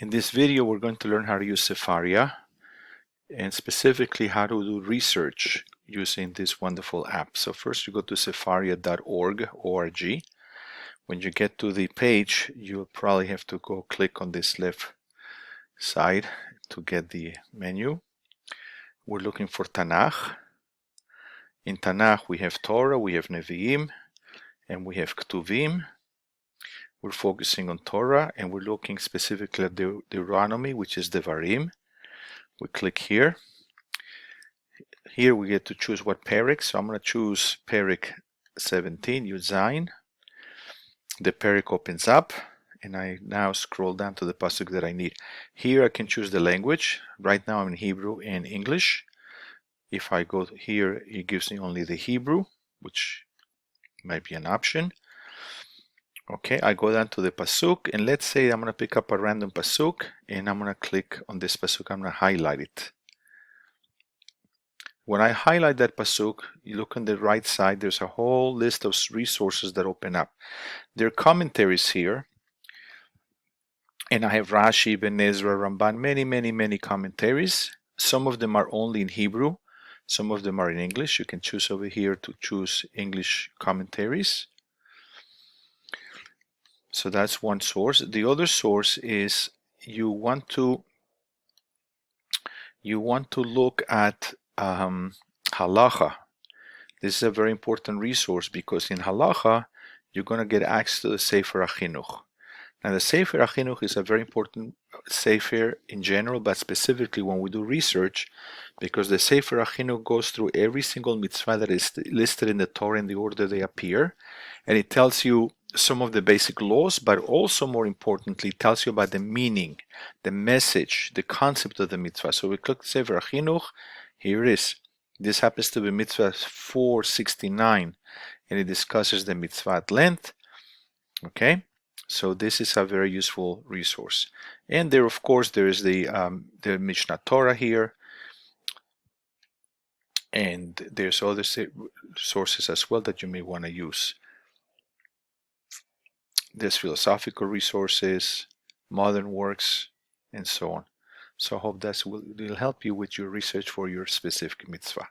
In this video, we're going to learn how to use Sefaria and specifically how to do research using this wonderful app. So first you go to sefaria.org. When you get to the page, you'll probably have to go click on this left side to get the menu. We're looking for Tanach. In Tanach, we have Torah, we have Nevi'im, and we have Ketuvim. We're focusing on Torah, and we're looking specifically at Deuteronomy, which is Devarim. We click here. Here we get to choose what parak, so I'm going to choose parak 17, Yud Zayin. The parak opens up, and I now scroll down to the pasuk that I need. Here I can choose the language. Right now I'm in Hebrew and English. If I go here, it gives me only the Hebrew, which might be an option. Okay, I go down to the pasuk, and let's say I'm going to pick up a random pasuk, and I'm going to click on this pasuk. I'm going to highlight it. When I highlight that pasuk, you look on the right side, there's a whole list of resources that open up. There are commentaries here, and I have Rashi, Ben Ezra, Ramban, many commentaries. Some of them are only in Hebrew, some of them are in English. You can choose over here to choose English commentaries. So that's one source. The other source is you want to look at halacha. This is a very important resource because in halacha you're going to get access to the Sefer HaChinuch. Now the Sefer HaChinuch is a very important sefer in general, but specifically when we do research, because the Sefer HaChinuch goes through every single mitzvah that is listed in the Torah in the order they appear, and it tells you some of the basic laws, but also more importantly tells you about the meaning, the message, the concept of the mitzvah. So we click Sefer HaChinuch. Here it is. This happens to be mitzvah 469, and it discusses the mitzvah at length. Okay, so this is a very useful resource. And there, of course, there is the Mishnah Torah here, and there's other sources as well that you may want to use. There's philosophical resources, modern works, and so on. So I hope that will help you with your research for your specific mitzvah.